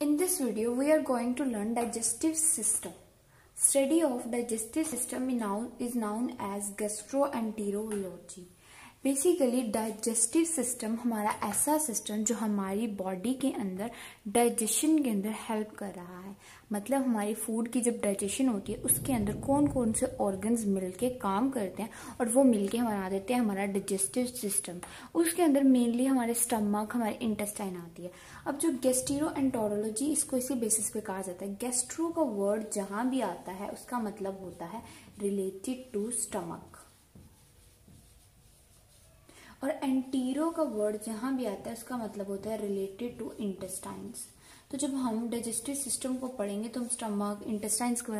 In this video, we are going to learn digestive system. Study of digestive system is known as gastroenterology. Basically digestive system हमारा ऐसा system जो हमारी body के अंदर digestion के अंदर हेल्प कर रहा है। मतलब हमारी फूड की जब डाइजेशन होती है उसके अंदर कौन कौन से ऑर्गन्स मिलके काम करते हैं और वो मिलके बना देते हैं हमारा डाइजेस्टिव सिस्टम। उसके अंदर मेनली हमारे स्टमक, हमारे इंटेस्टाइन आती है। अब जो गैस्ट्रोएंटेरोलॉजी, इसको इसी बेसिस पे कहा जाता है। गैस्ट्रो का वर्ड जहां भी आता है उसका मतलब होता है रिलेटेड टू स्टमक, और एंटीरो का वर्ड जहां भी आता है उसका मतलब होता है रिलेटेड टू इंटेस्टाइन्स। तो जब हम डाइजेस्टिव सिस्टम को पढ़ेंगे तो हम स्टमक, इंटेस्टाइन्स के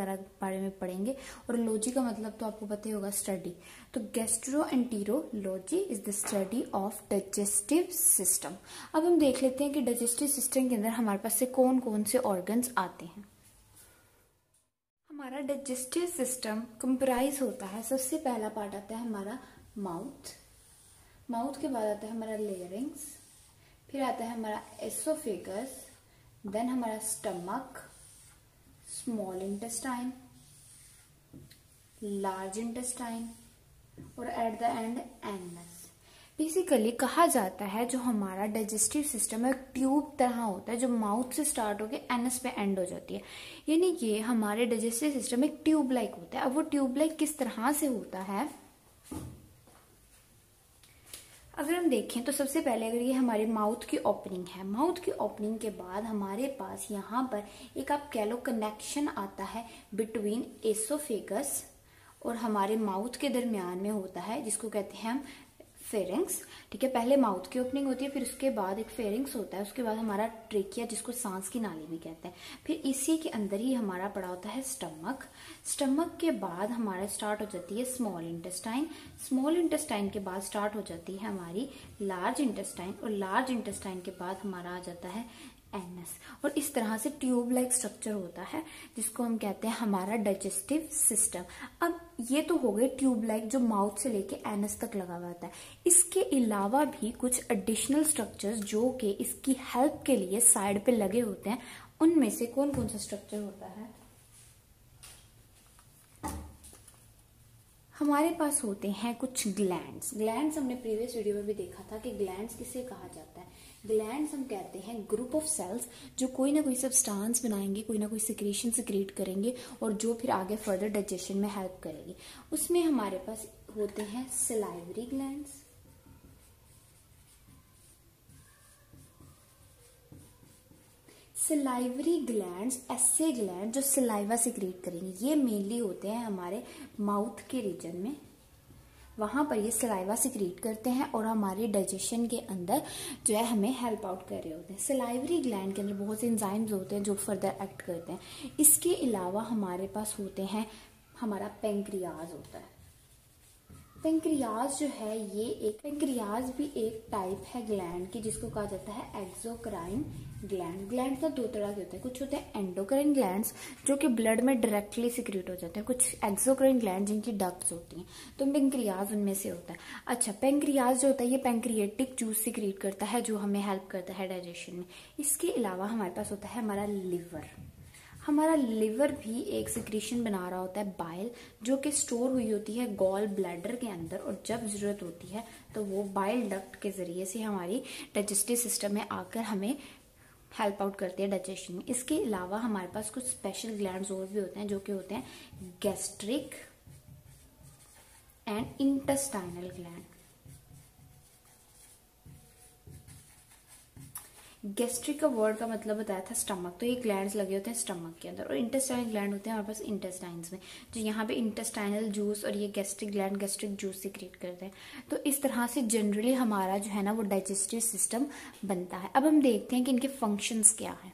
बारे में पढ़ेंगे, और लॉजी का मतलब तो आपको पता ही होगा स्टडी। तो gastroenterology is the study of digestive system. अब हम देख लेते हैं कि डाइजेस्टिव सिस्टम के अंदर हमारे पास से कौन कौन से ऑर्गन्स आते हैं। हमारा डाइजेस्टिव सिस्टम कंप्राइज होता है, सबसे पहला पार्ट आता है हमारा माउथ के बाद आता है हमारा लेरिंग्स, फिर आता है हमारा एसोफेगस, देन हमारा stomach, small intestine, large intestine और at the end anus. Basically कहा जाता है जो हमारा डाइजेस्टिव सिस्टम है ट्यूब तरह होता है जो माउथ से स्टार्ट होकर एनस पे एंड हो जाती है। यानी कि हमारे डाइजेस्टिव सिस्टम एक ट्यूब लाइक होता है। अब वो ट्यूब लाइक किस तरह से होता है अगर हम देखें तो सबसे पहले अगर ये हमारी माउथ की ओपनिंग है, माउथ की ओपनिंग के बाद हमारे पास यहाँ पर एक आप कह लो कनेक्शन आता है बिटवीन एसोफेगस और हमारे माउथ के दरमियान में होता है, जिसको कहते हैं हम फेरिंग्स। ठीक है, पहले माउथ की ओपनिंग होती है, फिर उसके बाद एक फेरिंग्स होता है, उसके बाद हमारा ट्रेकिया जिसको सांस की नाली भी कहते हैं, फिर इसी के अंदर ही हमारा पड़ा होता है स्टमक। स्टमक के बाद हमारा स्टार्ट हो जाती है स्मॉल इंटेस्टाइन, स्मॉल इंटेस्टाइन के बाद स्टार्ट हो जाती है हमारी लार्ज इंटेस्टाइन, और लार्ज इंटेस्टाइन के बाद हमारा आ जाता है एनस। और इस तरह से ट्यूब लाइक स्ट्रक्चर होता है जिसको हम कहते हैं हमारा डाइजेस्टिव सिस्टम। अब ये तो हो गए ट्यूब लाइक जो माउथ से लेके एनस तक लगा हुआ होता है। इसके अलावा भी कुछ एडिशनल स्ट्रक्चर्स जो कि इसकी हेल्प के लिए साइड पे लगे होते हैं, उनमें से कौन कौन सा स्ट्रक्चर होता है हमारे पास होते हैं कुछ ग्लैंड्स। ग्लैंड्स हमने प्रीवियस वीडियो में भी देखा था कि ग्लैंड्स किसे कहा जाता है। ग्लैंड्स हम कहते हैं ग्रुप ऑफ सेल्स जो कोई ना कोई सब्सटेंस बनाएंगे, कोई ना कोई सिक्रीशन सिक्रीट करेंगे और जो फिर आगे फर्दर डाइजेशन में हेल्प करेगी। उसमें हमारे पास होते हैं सलाइवरी ग्लैंड्स, सलाइवरी ग्लैंड्स, ऐसे ग्लैंड जो सलाइवा सिक्रीट करेंगे। ये मेनली होते हैं हमारे माउथ के रीजन में, वहां पर ये सलाइवा सिक्रीट करते हैं और हमारे डाइजेशन के अंदर जो है हमें हेल्प आउट कर रहे होते हैं। सलाइवरी ग्लैंड के अंदर बहुत से एंजाइम्स होते हैं जो फर्दर एक्ट करते हैं। इसके अलावा हमारे पास होते हैं हमारा पेंक्रियाज होता है। पेंक्रियाज जो है ये पेंक्रियाज भी एक टाइप है ग्लैंड की जिसको कहा जाता है एक्सोक्राइन ग्लैंड। ग्लैंड का दो तरह के होते हैं, कुछ होते हैं एंडोक्राइन ग्लैंड्स जो कि ब्लड में डायरेक्टली सिक्रीट हो जाते हैं, कुछ एक्सोक्राइन ग्लैंड जिनकी डक्ट्स होती हैं। तो पेंक्रियाज उनमें से होता है। अच्छा, पेंक्रियाज जो होता है ये पेंक्रिएटिक जूस सिक्रीट करता है जो हमें हेल्प करता है डाइजेशन में। इसके अलावा हमारे पास होता है हमारा लिवर। हमारा लिवर भी एक सिक्रीशन बना रहा होता है बाइल, जो कि स्टोर हुई होती है गॉल ब्लैडर के अंदर, और जब जरूरत होती है तो वो बाइल डक्ट के जरिए से हमारी डाइजेस्टिव सिस्टम में आकर हमें हेल्प आउट करती है डाइजेशन में। इसके अलावा हमारे पास कुछ स्पेशल ग्लैंड्स और भी होते हैं जो कि होते हैं gastric and intestinal gland. Gastric का वर्ड का मतलब बताया था स्टमक, तो ये ग्लैंड्स लगे होते हैं स्टमक के अंदर, और इंटेस्टाइनल ग्लैंड होते हैं हमारे पास इंटेस्टाइन्स में, जो यहाँ पे इंटेस्टाइनल जूस और ये gastric gland gastric juice secrete करते हैं। तो इस तरह से जनरली हमारा जो है ना वो डाइजेस्टिव सिस्टम बनता है। अब हम देखते हैं कि इनके फंक्शंस क्या है।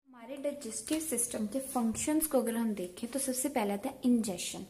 हमारे डाइजेस्टिव सिस्टम के फंक्शंस को अगर हम देखें तो सबसे पहले आता है इंजेशन।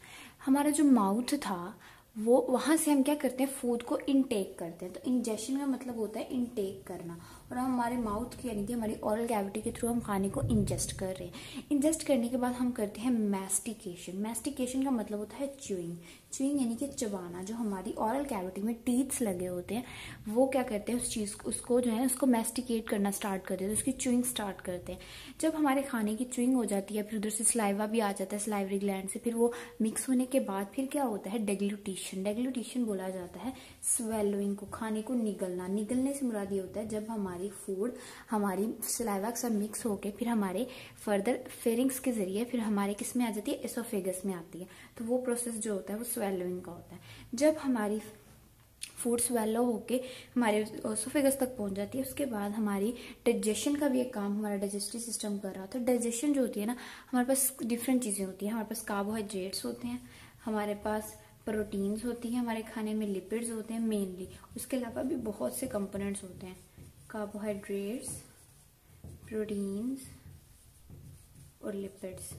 हमारा जो माउथ था वो वहां से हम क्या करते हैं फूड को इनटेक करते हैं। तो इंजेशन का मतलब होता है इनटेक करना, और हम हमारे माउथ की यानी कि हमारी ओरल कैविटी के थ्रू हम खाने को इंजेस्ट कर रहे हैं। इंजेस्ट करने के बाद हम करते हैं मैस्टिकेशन। मैस्टिकेशन का मतलब होता है च्यूइंग। च्यूइंग यानी कि चबाना, जो हमारी ऑरल कैविटी में टीथ्स लगे होते हैं वो क्या करते हैं, उस चीज उसको जो है उसको मैस्टिकेट करना स्टार्ट कर देते हैं, उसकी च्यूइंग स्टार्ट करते हैं। जब हमारे खाने की च्यूइंग हो जाती है, फिर उधर से सलाइवा भी आ जाता है सलाइवरी ग्लैंड से, फिर वो मिक्स होने के बाद फिर क्या होता है, डेग्लूटिशन। डेग्लूटिशन बोला जाता है स्वेलोइंग को, खाने को निगलना। निगलने से मुराद ये होता है जब हमारी फूड हमारी सलाइवा के साथ मिक्स होके फिर हमारे फर्दर फेरिंग्स के जरिए फिर हमारे किस में आ जाती है, एसोफेगस में आती है। तो वो प्रोसेस जो होता है वो स्वेलोइंग का होता है। जब हमारी फूड स्वेलो होके हमारे एसोफेगस तक पहुंच जाती है, उसके बाद हमारी डाइजेशन का भी एक काम हमारा डाइजेस्टिव सिस्टम कर रहा होता है। डाइजेशन जो होती है ना, हमारे पास डिफरेंट चीजें होती हैं। हमारे पास कार्बोहाइड्रेट्स होते हैं, हमारे पास प्रोटीन्स होती हैं, हमारे खाने में लिपिड्स होते हैं मेनली, उसके अलावा भी बहुत से कंपोनेंट्स होते हैं, कार्बोहाइड्रेट्स, प्रोटीन्स और लिपिड्स।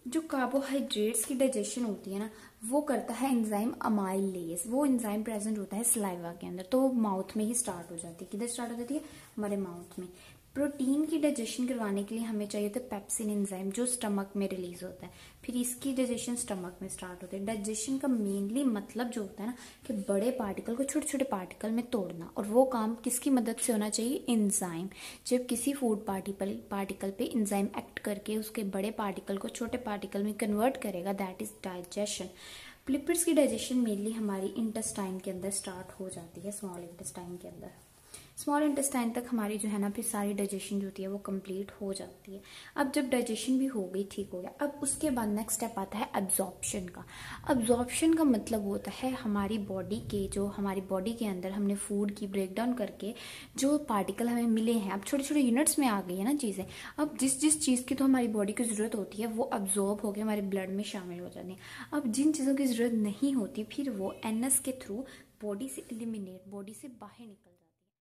जो कार्बोहाइड्रेट्स की डाइजेशन होती है ना, वो करता है एंजाइम अमाइलेज। वो एंजाइम प्रेजेंट होता है सलाइवा के अंदर, तो वो माउथ में ही स्टार्ट हो जाती है। किधर स्टार्ट हो जाती है, हमारे माउथ में। प्रोटीन की डाइजेशन करवाने के लिए हमें चाहिए होता है पेप्सिन एंजाइम, जो स्टमक में रिलीज होता है, फिर इसकी डाइजेशन स्टमक में स्टार्ट होती है। डाइजेशन का मेनली मतलब जो होता है ना, कि बड़े पार्टिकल को छोटे छोटे पार्टिकल में तोड़ना, और वो काम किसकी मदद से होना चाहिए, एंजाइम। जब किसी फूड पार्टिकल पे एंजाइम एक्ट करके उसके बड़े पार्टिकल को छोटे पार्टिकल में कन्वर्ट करेगा, दैट इज डाइजेशन। लिपिड्स की डाइजेशन मेनली हमारी इंटेस्टाइन के अंदर स्टार्ट हो जाती है, स्मॉल इंटेस्टाइन के अंदर। स्मॉल इंटेस्टाइन तक हमारी जो है ना फिर सारी डाइजेशन जो होती है वो कंप्लीट हो जाती है। अब जब डाइजेशन भी हो गई, ठीक हो गया, अब उसके बाद नेक्स्ट स्टेप आता है एब्जॉर्प्शन का। एब्जॉर्प्शन का मतलब होता है हमारी बॉडी के अंदर हमने फूड की ब्रेकडाउन करके जो पार्टिकल हमें मिले हैं, अब छोटे छोटे यूनिट्स में आ गई है ना चीज़ें, अब जिस चीज़ की तो हमारी बॉडी को ज़रूरत होती है वो एब्जॉर्ब होकर हमारे ब्लड में शामिल हो जाती है। अब जिन चीज़ों की ज़रूरत नहीं होती फिर वो एनएस के थ्रू बॉडी से बाहर निकल जाती है।